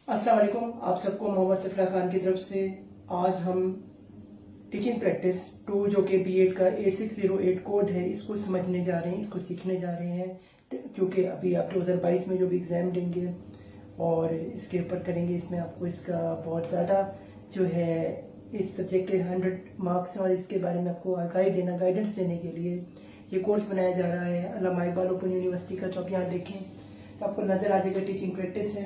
अस्सलाम वालेकुम। आप सबको मोहम्मद सफरा खान की तरफ से आज हम टीचिंग प्रैक्टिस 2 जो कि बीएड का 8608 कोड है इसको समझने जा रहे हैं, इसको सीखने जा रहे हैं क्योंकि अभी आप 2022 में जो भी एग्ज़ाम देंगे और इसके ऊपर करेंगे, इसमें आपको इसका बहुत ज़्यादा जो है इस सब्जेक्ट के 100 मार्क्स हैं और इसके बारे में आपको गाइडेंस देने के लिए ये कोर्स बनाया जा रहा है अल्लामा इकबाल ओपन यूनिवर्सिटी का। तो आप यहाँ देखें तो आपको नज़र आ जाएगा टीचिंग प्रैक्टिस है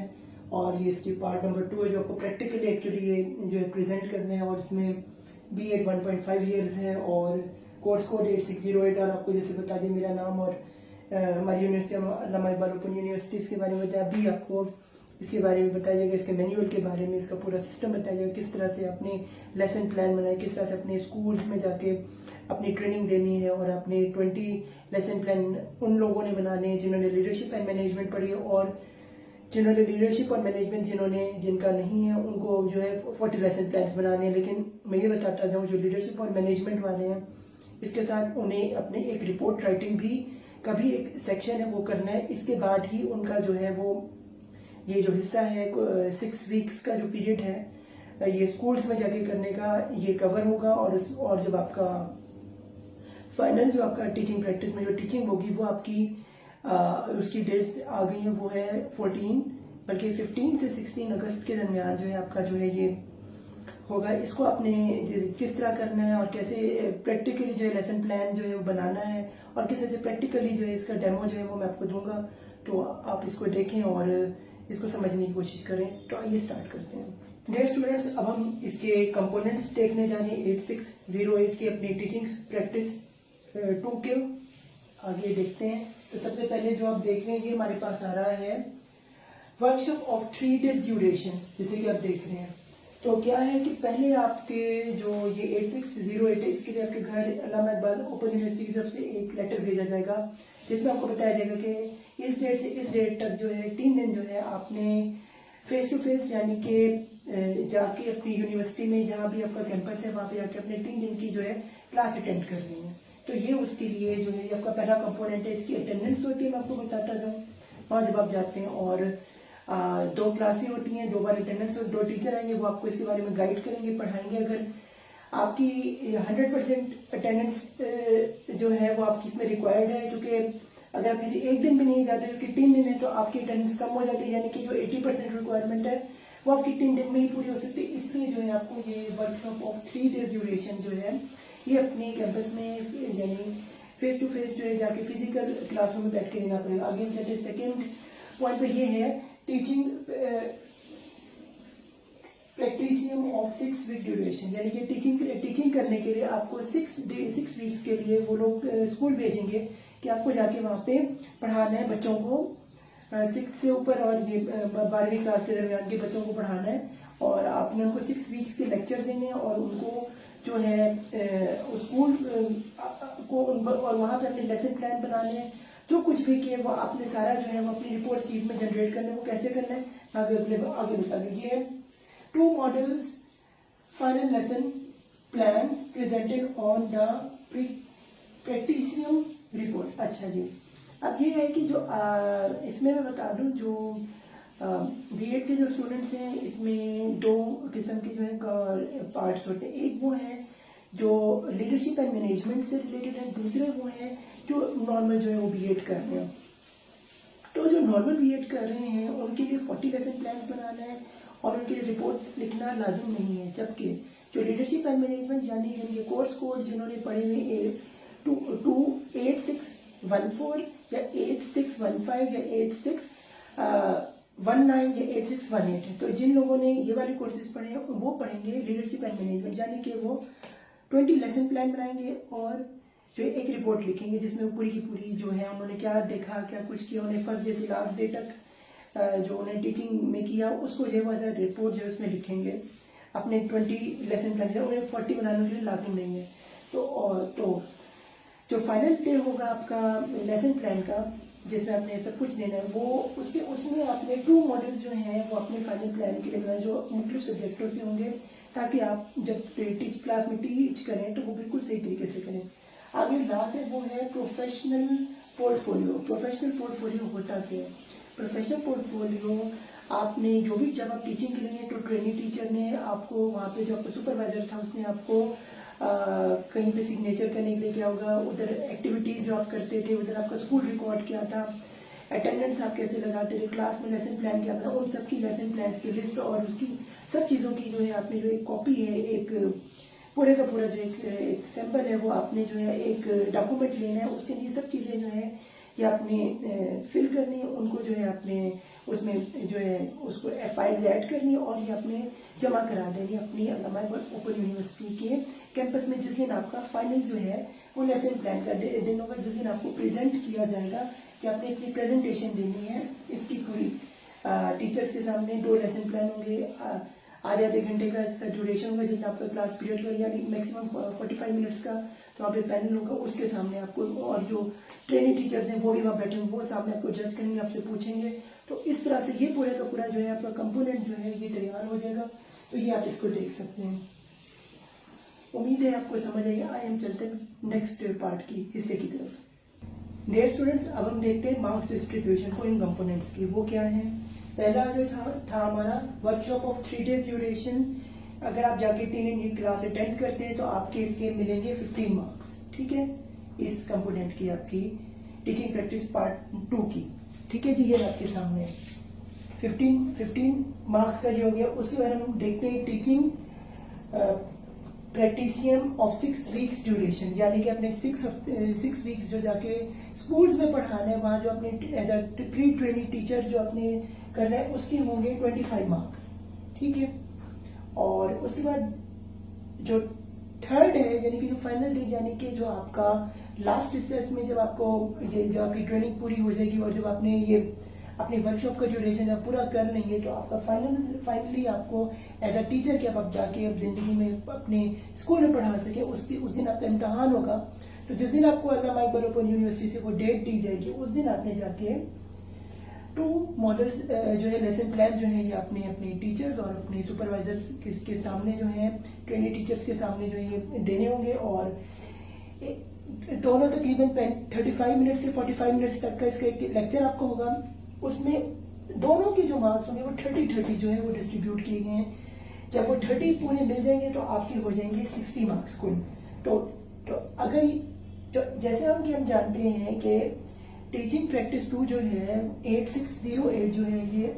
और ये इसकी पार्ट नंबर 2 है जो आपको प्रैक्टिकली एक्चुअली ये जो है प्रेजेंट करना है। और इसमें बीएड 1.5 ईयर्स है और कोर्स कोड 8608। और आपको जैसे बता दें मेरा नाम और हमारी यूनिवर्सिटी अल्लामा इकबाल ओपन यूनिवर्सिटी इसके बारे में बताया। अभी आपको इसके बारे में बताया जाएगा, इसके मैनुअल के बारे में, इसका पूरा सिस्टम बताया जाएगा, किस तरह से अपने लेसन प्लान बनाए, किस तरह से अपने स्कूल्स में जाके अपनी ट्रेनिंग देनी है और अपने 20 लेसन प्लान उन लोगों ने बनाने हैं जिन्होंने लीडरशिप एंड मैनेजमेंट पढ़ी है और जिन्होंने लीडरशिप और मैनेजमेंट जिनका नहीं है उनको जो है 40 लेसन प्लान्स बनाने हैं। लेकिन मैं ये बताता जाऊँ जो लीडरशिप और मैनेजमेंट वाले हैं इसके साथ उन्हें अपने एक रिपोर्ट राइटिंग भी का भी एक सेक्शन है वो करना है। इसके बाद ही उनका जो है वो ये जो हिस्सा है 6 वीक्स का जो पीरियड है ये स्कूल्स में जाके करने का ये कवर होगा। और जब आपका फाइनल जो आपका टीचिंग प्रैक्टिस में जो टीचिंग होगी वो आपकी उसकी डेट्स आ गई हैं, वो है 14 बल्कि 15 से 16 अगस्त के दरमियान जो है आपका जो है ये होगा। इसको आपने किस तरह करना है और कैसे प्रैक्टिकली जो है लेसन प्लान जो है वो बनाना है और किस तरह से प्रैक्टिकली जो है इसका डेमो जो है वो मैं आपको दूंगा। तो आप इसको देखें और इसको समझने की कोशिश करें। तो आइए स्टार्ट करते हैं। डियर स्टूडेंट्स, अब हम इसके कंपोनेंट्स देखने जा रहे हैं 8608 की अपनी टीचिंग प्रैक्टिस 2 के आगे देखते हैं। तो सबसे पहले जो आप देख रहे हैं ये हमारे पास आ रहा है वर्कशॉप ऑफ 3 days ड्यूरेशन, जैसे कि आप देख रहे हैं। तो क्या है कि पहले आपके जो ये 8608 है इसके लिए आपके घर अल्लामा इकबाल ओपन यूनिवर्सिटी की तरफ से एक लेटर भेजा जाएगा जिसमें आपको बताया जाएगा कि इस डेट से इस डेट तक जो है 3 दिन जो है आपने फेस टू फेस यानी कि जाके अपनी यूनिवर्सिटी में जहाँ भी आपका कैंपस है वहाँ पे जाके अपने 3 दिन की जो है क्लास अटेंड करनी है। तो ये उसके लिए जो है आपका पहला कंपोनेंट है, इसकी अटेंडेंस होती है। मैं आपको बताता जाऊँ वहाँ जब आप जाते हैं और 2 क्लासें होती हैं, 2 बार अटेंडेंस और 2 टीचर आएंगे वो आपको इसके बारे में गाइड करेंगे, पढ़ाएंगे। अगर आपकी 100% अटेंडेंस जो है वो आपकी इसमें रिक्वायर्ड है, क्योंकि अगर आप किसी एक दिन भी नहीं जाते हो कि 3 दिन है तो आपकी अटेंडेंस कम हो जाती है, यानी कि जो 80% रिक्वायरमेंट है वो आपकी 3 दिन में ही पूरी हो सकती है। इसलिए जो है आपको ये वर्कशॉप ऑफ 3 days ड्यूरेशन जो है ये अपने कैंपस में यानी फेस टू फेस जो है जाके फिजिकल क्लासरूम में बैठ के लेना पड़ेगा। आगे हम चलते सेकेंड पॉइंट पे ये है टीचिंग प्रैक्टिसियम ऑफ 6 वीक ड्यूरेशन, यानी कि टीचिंग करने के लिए आपको 6 वीक्स के लिए वो लोग स्कूल भेजेंगे कि आपको जाके वहाँ पे पढ़ाना है बच्चों को 6 से ऊपर और ये 12वीं क्लास के दरमियान के बच्चों को पढ़ाना है। और आपने उनको 6 वीक्स के लेक्चर देने हैं और उनको जो है स्कूल को और वहाँ पे अपने लेसन प्लान बनाने हैं। जो कुछ भी किए वो आपने सारा जो है वो अपनी रिपोर्ट चीज में जनरेट करना है। वो कैसे करना है आगे बता दीजिए। 2 models final lesson plans presented on the practicum report. अच्छा जी, अब ये है कि जो इसमें मैं बता दूं जो बीएड के जो स्टूडेंट्स हैं इसमें 2 किस्म के जो है पार्ट्स होते हैं। एक वो है जो लीडरशिप एंड मैनेजमेंट से रिलेटेड है, दूसरे वो है जो नॉर्मल जो है वो बीएड कर रहे हैं। तो जो नॉर्मल बीएड कर रहे हैं उनके लिए 40 लेसन प्लान्स बनाना है और उनके लिए रिपोर्ट लिखना लाजिम नहीं है। जबकि जो लीडरशिप एंड मैनेजमेंट यानी जिनके कोर्स कोड जिन्होंने पढ़े हुए 8614 या 8615 या 8619 या 8618 है, तो जिन लोगों ने ये वाले कोर्सेज पढ़े हैं वो पढ़ेंगे लीडरशिप एंड मैनेजमेंट, यानी कि वो 20 लेसन प्लान बनाएंगे और जो एक रिपोर्ट लिखेंगे जिसमें वो पूरी की पूरी जो है उन्होंने क्या देखा, क्या कुछ किया, उन्हें फर्स्ट डे से लास्ट डे तक जो उन्हें टीचिंग में किया उसको जो है रिपोर्ट जो है उसमें लिखेंगे। अपने 20 लेसन प्लान जो उन्हें 40 बनाने के लिए लाजिम नहीं है। तो जो फाइनल डे होगा आपका लेसन प्लान का जिसमें आपने सब कुछ देना है वो उसमें आपने 2 मॉडल्स जो हैं वो अपने फाइनल प्लान के लिए बनाए जो मुख्तलिफ सब्जेक्टों से होंगे, ताकि आप जब क्लास में टीच करें तो वो बिल्कुल सही तरीके से करें। आगे लास्ट है वो है प्रोफेशनल पोर्टफोलियो। प्रोफेशनल पोर्टफोलियो होता क्या है? प्रोफेशनल पोर्टफोलियो आपने जो भी जब आप टीचिंग के लिए तो ट्रेनिंग टीचर ने आपको वहाँ पे जो आपका सुपरवाइजर था उसने आपको कहीं पे सिग्नेचर करने के लिए क्या होगा, उधर एक्टिविटीज जो आप करते थे, उधर आपका स्कूल रिकॉर्ड क्या था, अटेंडेंस आप कैसे लगाते थे, क्लास में लेसन प्लान क्या था, उन सब की लेसन प्लान की लिस्ट और उसकी सब चीज़ों की जो है आपने जो एक कॉपी है, एक पूरे का पूरा जो एक सैंपल है वो आपने जो है एक डॉक्यूमेंट लेना है। उसके लिए सब चीज़ें जो है ये आपने फिल करनी है, उनको जो है आपने उसमें जो है उसको फाइल्स ऐड करनी है और ये आपने जमा करा देनी है अपनी अल्लामा इकबाल ओपन यूनिवर्सिटी के कैंपस में। जिस दिन आपका फाइनल जो है वो लेसन प्लान का दिन होगा, जिस दिन आपको प्रेजेंट किया जाएगा कि आपने अपनी प्रेजेंटेशन देनी है इसकी पूरी टीचर्स के सामने। 2 लेसन प्लान होंगे, आधे घंटे का इसका ड्यूरेशन होगा, जितना आपका क्लास पीरियड का यानी मैक्सिमम 45 मिनट्स का। तो वहाँ पे पैनल होगा, उसके सामने आपको और जो ट्रेनिंग टीचर्स हैं वो भी वहाँ बैठे होंगे, वो सामने आपको जज करेंगे, आपसे पूछेंगे। तो इस तरह से ये पूरे का पूरा जो है आपका कंपोनेंट जो है ये तैयार हो जाएगा। तो ये आप इसको देख सकते हैं। उम्मीद है आपको समझ आई। आई एम चलते हैं नेक्स्ट पार्ट की हिस्से की तरफ। डियर स्टूडेंट्स, अब हम देखते हैं मार्क्स डिस्ट्रीब्यूशन को इन कंपोनेंट्स की। वो क्या है? पहला जो था हमारा वर्कशॉप ऑफ 3 days ड्यूरेशन। अगर आप जाके 3 दिन की क्लास अटेंड करते हैं तो आपके इसके मिलेंगे 15 मार्क्स। ठीक है, इस कंपोनेंट की आपकी टीचिंग प्रैक्टिस पार्ट 2 की। ठीक है जी, ये आपके सामने 15 मार्क्स का ये हो गया। उसके बाद हम देखते हैं टीचिंग प्रैक्टिसियम ऑफ 6 वीक्स ड्यूरेशन, यानी कि अपने 6 वीक्स जो जाके स्कूल्स में पढ़ाना है, वहाँ जो अपने as a pre training teacher जो अपने करना है उसके होंगे 25 मार्क्स। ठीक है, और उसके बाद जो थर्ड है यानी कि जो फाइनल डे, यानी कि जो आपका लास्ट रिसेस में जब आपको ये जब आपकी ट्रेनिंग पूरी हो जाएगी और जब आपने ये अपनी वर्कशॉप का ड्यूरेशन जब पूरा कर लेंगे तो आपका फाइनली आपको एज अ टीचर कि आप जाके अब जिंदगी में अपने स्कूल में पढ़ा सके, उस दिन आपका इम्तहान होगा। तो जिस दिन आपको अल्लामा इकबाल ओपन यूनिवर्सिटी से वो डेट दी जाएगी, उस दिन आपने जाके 2 मॉडल्स जो है लेसन प्लान जो है ये अपने अपने टीचर्स और अपने सुपरवाइजर्स के सामने जो है ट्रेनिंग टीचर्स के सामने जो है ये देने होंगे। और दोनों तकरीबन 35 मिनट से 45 मिनट्स तक का इसका एक लेक्चर आपको होगा। उसमें दोनों के जो मार्क्स होंगे वो 30 जो है वो डिस्ट्रीब्यूट किए गए हैं। जब वो 30 पूरे मिल जाएंगे तो आपके हो जाएंगे 60 मार्क्स कुल। तो अगर तो जैसे हम जानते हैं कि टीचिंग प्रैक्टिस 2 जो है 8608 जो है ये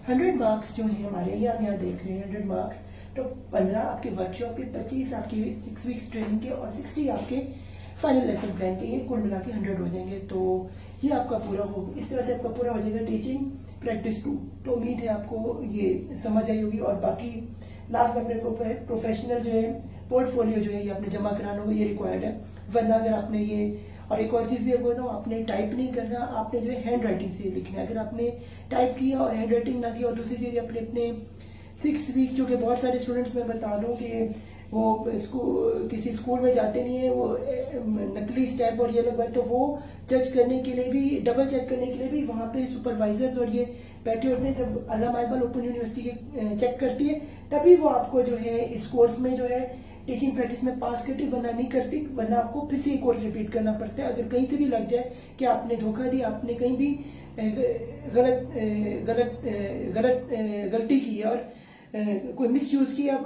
100 मार्क्स जो है हमारे, ये आप यहाँ देख रहे हैं 100 मार्क्स। तो 15 आपके वर्कशॉप के, 25 आपके 6 वीक्स ट्रेनिंग के और 60 आपके फाइनल लेसन प्लान के, ये कुल मिला के 100 हो जाएंगे। तो ये आपका पूरा हो, इस तरह से आपका पूरा हो जाएगा टीचिंग प्रैक्टिस 2। तो उम्मीद है आपको ये समझ आई होगी। और बाकी लास्ट में अपने प्रोफेशनल जो है पोर्टफोलियो जो है ये आपने जमा कराना होगा, ये रिक्वायर्ड है। वरना अगर आपने ये, और एक और चीज भी है, आपने टाइप नहीं करना, आपने जो है हैंड राइटिंग से लिखना है। अगर आपने टाइप किया और हैंड राइटिंग ना की, और दूसरी चीज अपने 6 वीक जो कि बहुत सारे स्टूडेंट्स में बता दूं कि वो किसी स्कूल में जाते नहीं है, वो नकली स्टैम्प और ये लगवाए, तो वो जज करने के लिए भी, डबल चेक करने के लिए भी वहाँ पे सुपरवाइजर्स और ये बैठे होते हैं। जब अल्लामा इकबाल ओपन यूनिवर्सिटी के चेक करती है तभी वो आपको जो है इस कोर्स में जो है टीचिंग प्रैक्टिस में पास करती, वरना नहीं करती, वरना आपको फिर से कोर्स रिपीट करना पड़ता है। अगर कहीं से भी लग जाए कि आपने धोखा दिया, आपने कहीं भी गलती की है और कोई मिस यूज की या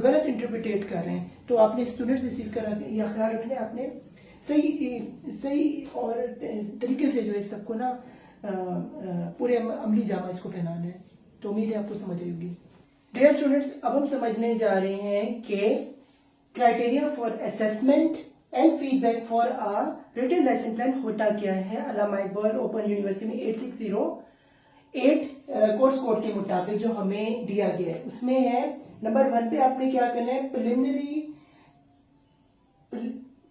गलत इंटरप्रिटेट कर रहे हैं, तो आपने स्टूडेंट्स इस चीज का या ख्याल रखना है। आपने सही और तरीके से जो है सबको ना पूरे अमली जामा इसको पहनाना है। तो उम्मीद है आपको समझ आई होगी। डियर स्टूडेंट्स, अब हम समझने जा रहे हैं कि criteria for assessment and feedback for a written lesson plan होता क्या है। अल्लामा इकबाल ओपन यूनिवर्सिटी में 8608 कोर्स कोड के मुताबिक जो हमें दिया गया है उसमें है नंबर 1 पे आपने क्या करना है,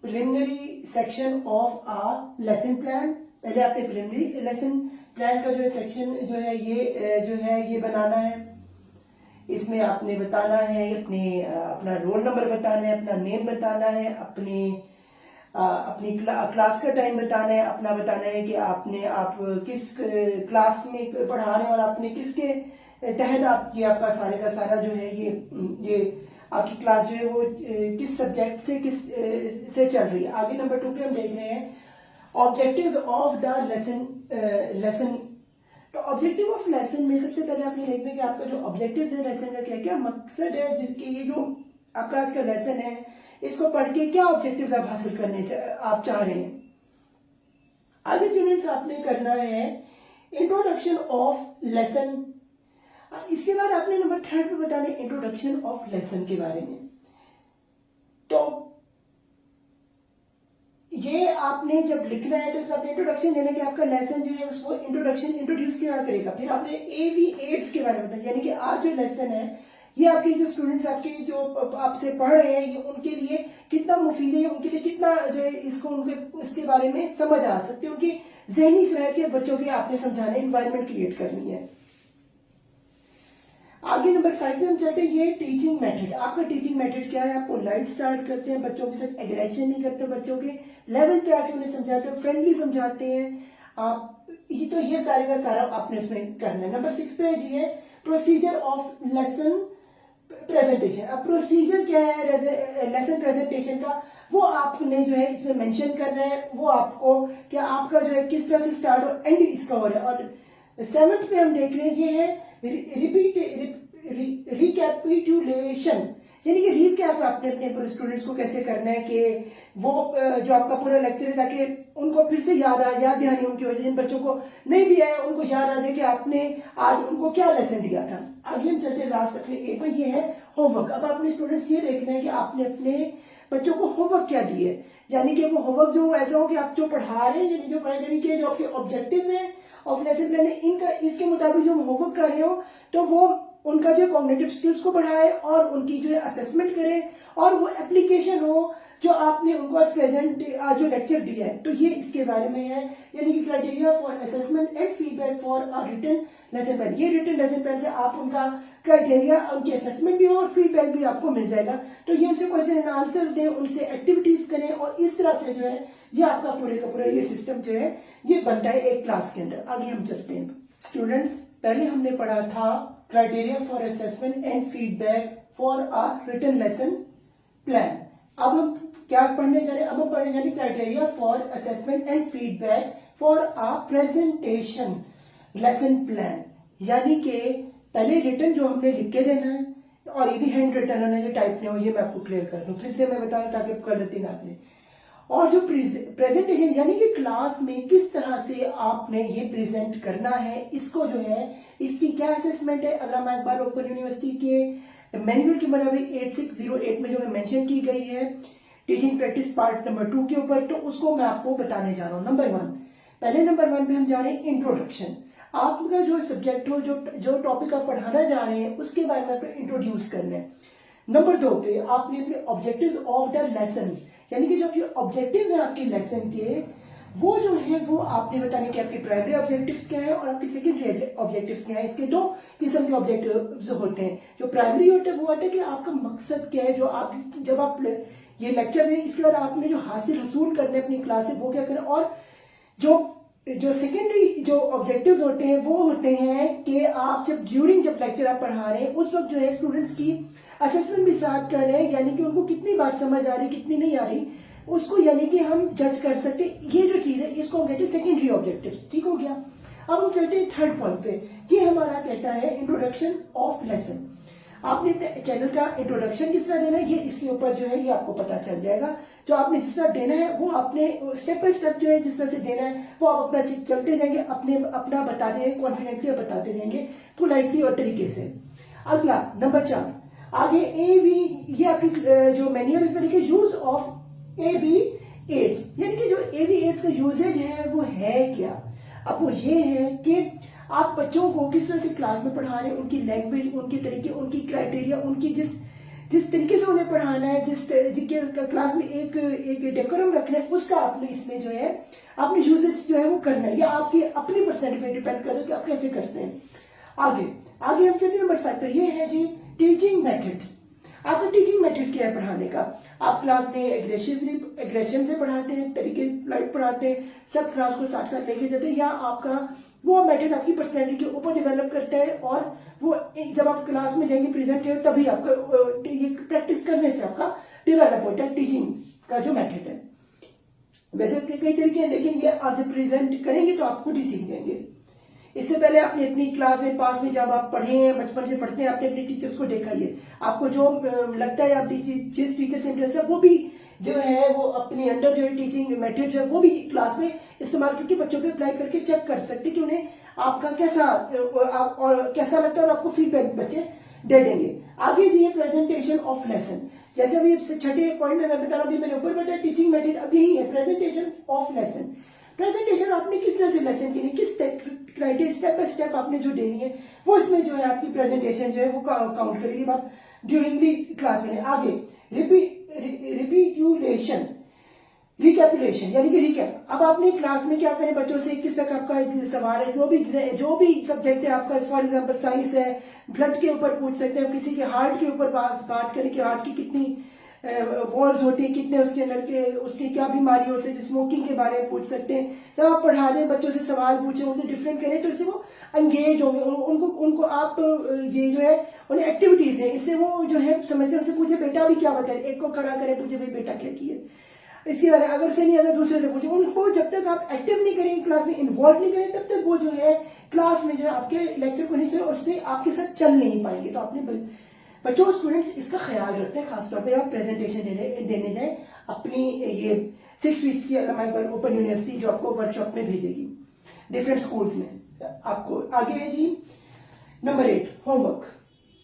preliminary section of a lesson plan. पहले आपने प्रिलिमिनरी लेसन प्लान का जो है सेक्शन जो है ये बनाना है। इसमें आपने बताना है अपना रोल नंबर बताना है, अपना नेम बताना है, अपनी क्लास का टाइम बताना है, अपना बताना है कि आप किस क्लास में पढ़ा रहे हैं और आपने किसके तहत आपका सारे का सारा जो है ये आपकी क्लास जो है वो किस सब्जेक्ट से चल रही है। आगे नंबर 2 पे हम देख रहे हैं ऑब्जेक्टिव्स ऑफ द लेसन तो ऑब्जेक्टिव ऑफ लेसन में सबसे पहले आपने लिखना है कि आपका जो ऑब्जेक्टिव है लेसन का क्या क्या मकसद है, जिसके ये जो आपका आज का लेसन है इसको पढ़ के क्या ऑब्जेक्टिव्स आप हासिल करने आप चाह रहे हैं। आगे स्टूडेंट्स आपने करना है इंट्रोडक्शन ऑफ लेसन। इसके बाद आपने नंबर 3 पे बताना है इंट्रोडक्शन ऑफ लेसन के बारे में। तो ये आपने जब लिखना है तो इसमें आपने इंट्रोडक्शन देना कि आपका लेसन जो है उसको इंट्रोडक्शन इंट्रोड्यूस क्या करेगा। फिर आपने एवी एड्स के बारे में बताया, यानी कि आज जो लेसन है ये आपके जो स्टूडेंट्स आपके जो आपसे पढ़ रहे हैं ये उनके लिए कितना मुफीद है, उनके लिए कितना जो है इसको उनके इसके बारे में समझ आ सकती है, उनकी जहनी सलाहियत के बच्चों की आपने समझाने एनवायरमेंट क्रिएट करनी है। आगे नंबर 5 पे हम चलते हैं, ये टीचिंग मेथड। आपका टीचिंग मेथड क्या है, आप पोलाइट स्टार्ट करते हैं, बच्चों के साथ एग्रेशन नहीं करते, बच्चों के लेवल पे आके उन्हें समझाते हो, फ्रेंडली समझाते हैं आप। ये सारे का सारा आपने इसमें करना है। नंबर 6 पे जी है प्रोसीजर ऑफ लेसन प्रेजेंटेशन। अब प्रोसीजर क्या है लेसन प्रेजेंटेशन का, वो आपने जो है इसमें मेंशन करना है, वो आपको क्या आपका जो है किस तरह से स्टार्ट और एंड इसका हो रहा है। और 7th पे हम देख रहे हैं ये है रिकैपिटुलेशन, यानी कि रीकैप आपने अपने स्टूडेंट्स को कैसे करना है कि वो जो आपका पूरा लेक्चर है ताकि उनको फिर से याद दहानी उनकी वजह, जिन बच्चों को नहीं भी आया उनको याद आ जाए कि आपने आज उनको क्या लेसन दिया था। आगे हम चलते हैं लास्ट अपने 8 में, ये है होमवर्क। अब आपने स्टूडेंट्स ये देखना है कि आपने अपने बच्चों को होमवर्क क्या दिए, यानी कि वो होमवर्क जो ऐसा हो कि आप जो पढ़ा रहे हैं यानी कि जो आपके ऑब्जेक्टिव है ऑफ लेसन प्लान इनका इसके मुताबिक जो होमवर्क कर रहे हो तो वो उनका जो कॉग्निटिव स्किल्स को बढ़ाए और उनकी जो है असेसमेंट करे और वो एप्लीकेशन हो जो आपने उनको आज प्रेजेंट आज जो लेक्चर दिया है। तो ये इसके बारे में है, यानी कि criteria for assessment and feedback for a written lesson plan. ये रिटन लेसन प्लान से आप उनका क्राइटेरिया उनकी असेसमेंट भी हो और फीडबैक भी आपको मिल जाएगा। तो ये उनसे क्वेश्चन एंड आंसर दें, उनसे एक्टिविटीज करें और इस तरह से जो है ये आपका पूरे का पूरा ये सिस्टम जो है ये बनता है एक क्लास के अंदर। आगे हम चलते हैं स्टूडेंट्स, पहले हमने पढ़ा था criteria for assessment and feedback for a written lesson plan. अब हम क्या पढ़ने जा रहे हैं, अब हम पढ़ने जा रहे हैं criteria for assessment and feedback for a presentation lesson plan. यानी कि पहले रिटन जो हमने लिख के देना है और ये भी हैंड रिटन होना है, टाइप नहीं हो, ये मैं आपको क्लियर कर दूं, फिर से मैं बता रहा ताकि गलती ना करें। और जो प्रेजेंटेशन यानी कि क्लास में किस तरह से आपने ये प्रेजेंट करना है, इसको जो है इसकी क्या असेसमेंट है अल्लामा इकबाल ओपन यूनिवर्सिटी के मैनुअल के मुताबिक 8608 में जो मेंशन की गई है टीचिंग प्रैक्टिस पार्ट नंबर 2 के ऊपर, तो उसको मैं आपको बताने जा रहा हूँ। नंबर 1 पे हम जा रहे हैं इंट्रोडक्शन। आपका जो सब्जेक्ट हो जो टॉपिक आप पढ़ाना जा रहे हैं उसके बारे में आपको इंट्रोड्यूस करना है। नंबर 2 पे आपने अपने ऑब्जेक्टिव्स ऑफ द लेसन, यानी कि जो आपके ऑब्जेक्टिव्स हैं आपके लेसन के वो जो है वो आपने बताने कि आपके प्राइमरी ऑब्जेक्टिव्स क्या है और आपके सेकेंडरी ऑब्जेक्टिव्स क्या है। इसके 2 किस्म के ऑब्जेक्टिव्स होते हैं। जो प्राइमरी होता है वो होता है कि आपका मकसद क्या है, जो आप जब आप ये लेक्चर दें इसके बाद आपने जो हासिल हसूल करने अपनी क्लास से वो क्या करें। और जो सेकेंडरी जो ऑब्जेक्टिव्स होते हैं वो होते हैं कि आप जब लेक्चर आप पढ़ा रहे हैं उस वक्त जो है स्टूडेंट्स की असेसमेंट भी साथ कर रहे हैं, यानी कि उनको कितनी बात समझ आ रही कितनी नहीं आ रही उसको यानी कि हम जज कर सकते। ये जो चीज है इसको हम कहते हैं सेकेंडरी ऑब्जेक्टिव्स। ठीक हो गया। अब हम चलते हैं 3rd पॉइंट पे, ये हमारा कहता है इंट्रोडक्शन ऑफ लेसन। आपने अपने चैनल का इंट्रोडक्शन किस तरह देना है ये इसके ऊपर जो है ये आपको पता चल जाएगा। जो आपने जिस तरह देना है वो आपने स्टेप बाय स्टेप जो है जिस तरह से देना है वो आप अपना चलते जाएंगे, अपना बताते हैं कॉन्फिडेंटली बताते जाएंगे पोलाइटली और तरीके से। अगला नंबर 4 आगे एवी, ये आपकी जो मैनुअल इसमें लिखे यूज ऑफ एवी एड्स, यानी कि जो एवी एड्स का यूजेज है वो है क्या। अब वो ये है कि आप बच्चों को किस तरह से क्लास में पढ़ा रहे हैं, उनकी लैंग्वेज, उनके तरीके, उनकी क्राइटेरिया, उनकी जिस तरीके से उन्हें पढ़ाना है, जिस क्लास में एक डेकोरम रखना है उसका आपने इसमें जो है आपने यूजेज जो है वो करना है, या आपकी अपनी पर्सनैलिटी पे डिपेंड करे कि आप कैसे करते हैं। आगे हम चलिए नंबर 5 पे, ये है जी टीचिंग मेथड। आपका टीचिंग मेथड क्या है पढ़ाने का। आप क्लास में एग्रेशन से पढ़ाते हैं, तरीके लाइट पढ़ाते हैं, सब क्लास को साथ साथ लेके जाते हैं, या आपका वो मेथड आपकी पर्सनैलिटी के ऊपर डेवलप करता है और वो जब आप क्लास में जाएंगे प्रेजेंट करें तभी आपका ये प्रैक्टिस करने से आपका डेवलप होता है टीचिंग का जो मेथड है। वैसे इसके कई तरीके हैं लेकिन ये आज प्रेजेंट करेंगे तो आप खुद ही सीख जाएंगे। इससे पहले आपने अपनी क्लास में पास में जब आप पढ़े हैं, बचपन से पढ़ते हैं, आपने अपने टीचर्स को देखा ही है। आपको जो लगता है आप जिस टीचर से इंटरेस्ट है वो भी जो है वो अपने अंडर जो है टीचिंग मेथड जो है वो भी क्लास में इस्तेमाल करके बच्चों पे अप्लाई करके चेक कर सकते हैं कि उन्हें आपका कैसा और कैसा लगता है, और आपको फीडबैक बच्चे दे देंगे। आगे जी है प्रेजेंटेशन ऑफ लेसन। जैसे अभी छठे पॉइंट में मैं बता रहा हूँ, मैंने ऊपर बताया टीचिंग मेथड, अब यही है प्रेजेंटेशन ऑफ लेसन। प्रेजेंटेशन आपने किस तरह से लेसन के लिए किस क्राइटेरिया स्टेप बाय स्टेप आपने जो देनी है वो इसमें जो है आपकी प्रेजेंटेशन जो है वो काउंट करेगी बात ड्यूरिंग दी क्लास में। आगे रिपीट्यूलेशन, रिकैपुलेशन यानी कि रिकैप। अब आपने क्लास में क्या करें, बच्चों से किस तरह आपका सवाल है, जो भी सब्जेक्ट है आपका, फॉर एग्जांपल साइंस है, ब्लड के ऊपर पूछ सकते हैं, किसी के हार्ट के ऊपर बात करें कि हार्ट की कितनी वॉल्स होती है, कितने उसके अंदर के उसकी क्या बीमारी हो सकती है, स्मोकिंग के बारे में पूछ सकते हैं। जब आप पढ़ा दें बच्चों से सवाल पूछें, उनसे डिफरेंट करें तो इससे वो एंगेज होंगे, उनको आप ये जो है उन्हें एक्टिविटीज है इससे वो जो है समझते हैं। उनसे पूछे बेटा भी क्या बताए, एक को खड़ा करें, पूछे भाई बेटा क्या किया, इसके बारे में अगर से नहीं अगर दूसरे से पूछे। उनको जब तक आप एक्टिव नहीं करेंगे, क्लास में इन्वॉल्व नहीं करें, तब तक वो जो है क्लास में जो है आपके लेक्चर को नहीं से और उससे आपके साथ चल नहीं पाएंगे। तो आपने बच्चों स्टूडेंट्स इसका ख्याल रखना है, खासतौर पे आप प्रेजेंटेशन देने जाए अपनी ये 6 वीक्स की हमारे पास ओपन यूनिवर्सिटी जो आपको वर्कशॉप में भेजेगी डिफरेंट स्कूल्स में आपको। आगे है जी नंबर 8 होमवर्क।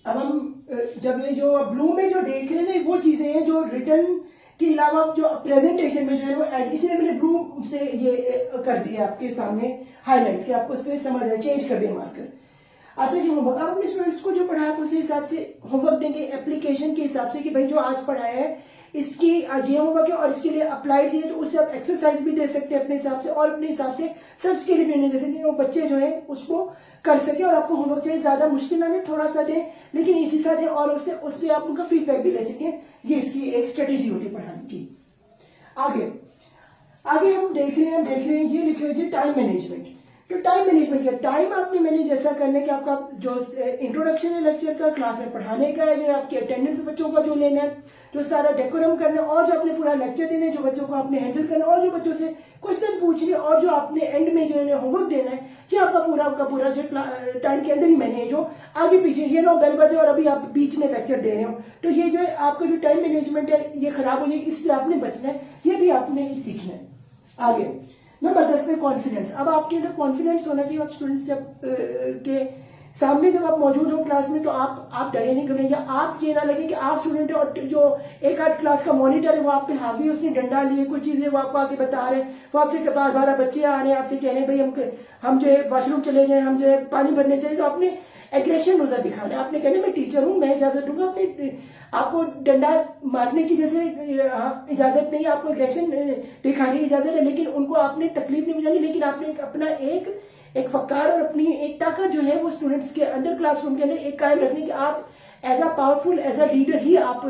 अब हम जब ये जो ब्लू में जो देख रहे हैं वो चीजें हैं जो रिटर्न के अलावा जो प्रेजेंटेशन में जो है वो इसलिए मैंने ब्लू से ये कर दिया आपके सामने हाईलाइट कि आपको इससे समझ आए, चेंज कर दिया मार्कर। अच्छा जी होमवर्क, आप अपने स्टूडेंट्स को जो पढ़ाया उसी हिसाब से होमवर्क देंगे एप्लीकेशन के हिसाब से कि भाई जो आज पढ़ाया है इसकी ये होमवर्क है और इसके लिए अप्लाइड दिए, तो उससे आप एक्सरसाइज भी दे सकते हैं अपने हिसाब से और अपने हिसाब से सर्च के लिए भी नहीं दे सकते, वो बच्चे जो है उसको कर सके। और आपको होमवर्क चाहिए ज्यादा मुश्किल ना दे, थोड़ा सा दे लेकिन इसी सा दे और उससे आप उनका फीडबैक भी ले सकें। ये इसकी एक स्ट्रेटेजी होती है पढ़ाने की। आगे हम देख रहे हैं ये लिख रहे हैं टाइम मैनेजमेंट। तो टाइम मैनेजमेंट क्या, टाइम आपने मैनेज ऐसा करना है कि आपका जो इंट्रोडक्शन है लेक्चर का, क्लास में पढ़ाने का है, जो आपकी अटेंडेंस बच्चों का जो लेना है, जो सारा डेकोरम करना है और जो आपने पूरा लेक्चर देना है, जो बच्चों को आपने हैंडल करना है और जो बच्चों से क्वेश्चन पूछने और जो आपने एंड में जो है होमवर्क देना है, ये आपका पूरा जो टाइम के अंदर ही मैंने है जो आगे पीछे ये लो बेल बजे और अभी आप बीच में लेक्चर दे रहे हो, तो ये जो है आपका जो टाइम मैनेजमेंट है ये खराब हो जाएगी, इससे आपने बचना है, ये भी आपने सीखना है। आगे नंबर 10 में कॉन्फिडेंस। अब आपके अंदर कॉन्फिडेंस होना चाहिए, आप स्टूडेंट्स के सामने जब आप मौजूद हो क्लास में तो आप डरे नहीं करें, या आप ये ना लगे कि आप स्टूडेंट है और जो एक आध क्लास का मॉनिटर है वो आप पे हावी है, उसने डंडा लिए कोई चीजें वो आपको आके बता रहे हैं, वो आपसे बार बार बच्चे आ रहे हैं आपसे कह रहे हैं भाई हम जो है वॉशरूम चले जाए, हम जो है पानी भरने चाहिए, तो आपने एग्रेशन रोजा दिखाना है, आपने कहना मैं टीचर हूँ मैं इजाजत दूंगा, अपने आपको डंडा मारने की जैसे इजाजत नहीं, आपको एग्रेशन दिखाने की इजाजत है, लेकिन उनको आपने तकलीफ नहीं पहुंचानी, लेकिन आपने अपना एक फक्कार और अपनी एक ताकत जो है वो स्टूडेंट्स के अंदर क्लासरूम के अंदर एक कायम रखने की आप as a powerful as a leader ही आप,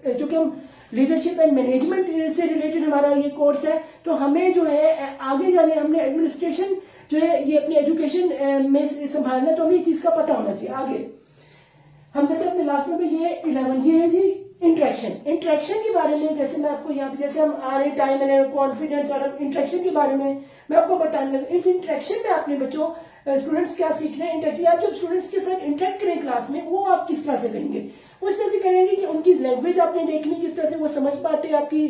जो कि हम लीडरशिप एंड मैनेजमेंट से रिलेटेड हमारा ये कोर्स है, तो हमें जो है आगे जाने हमने एडमिनिस्ट्रेशन जो है ये अपनी एजुकेशन में संभालना, तो हमें इस चीज का पता होना चाहिए। आगे हम चलते अपने लास्ट में ये 11 ये है जी इंटरेक्शन के बारे में। जैसे मैं आपको यहाँ पे जैसे हम आ रहे टाइम मैनेजमेंट कॉन्फिडेंस और इंटरेक्शन के बारे में मैं आपको बताने लगा। इस इंटरेक्शन में आपने बच्चों स्टूडेंट्स क्या सीखना है, इंटरेक्शन आप जब स्टूडेंट्स के साथ इंटरेक्ट करें क्लास में वो आप किस तरह से करेंगे, वो इस तरह से करेंगे कि उनकी लैंग्वेज आपने देखनी किस तरह से वो समझ पाते हैं आपकी।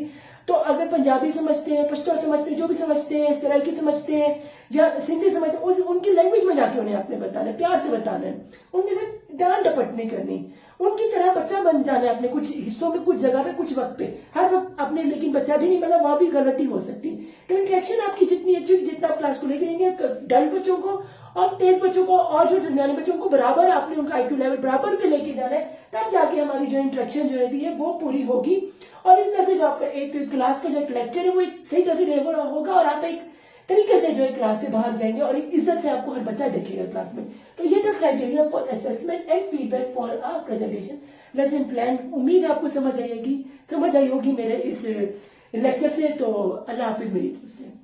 तो अगर पंजाबी समझते हैं, पश्तो समझते हैं, जो भी समझते हैं, सराइकी समझते हैं या सिंधी समझते हैं, उनकी लैंग्वेज में जाके उन्हें आपने बताना है, प्यार से बताना है, उनके साथ डांट डपट नहीं करनी, उनकी तरह बच्चा बन जाना है अपने कुछ हिस्सों में, कुछ जगह पे, कुछ वक्त पे, हर वक्त अपने, लेकिन बच्चा भी नहीं बना, वहां भी गलती हो सकती है। तो इंटरेक्शन आपकी जितनी अच्छी, जितना आप क्लास को लेके जाएंगे, डल बच्चों को और तेज बच्चों को और जो दरमियाने बच्चों को बराबर आपने उनका आईक्यू लेवल बराबर पे लेके जाना है, तब जाके हमारी जो इंटरेक्शन जो है वो पूरी होगी। और इस तरह से जो आपका एक क्लास का जो एक लेक्चर है वो एक सही तरह से डिलीवर होगा और आप एक तरीके से जो है क्लास से बाहर जाएंगे और एक इज्जत से आपको हर बच्चा देखेगा क्लास में। तो ये था criteria for assessment and feedback for a presentation lesson plan. उम्मीद है आपको समझ आई होगी मेरे इस लेक्चर से। तो अल्लाह हाफिज मेरी तरफ से।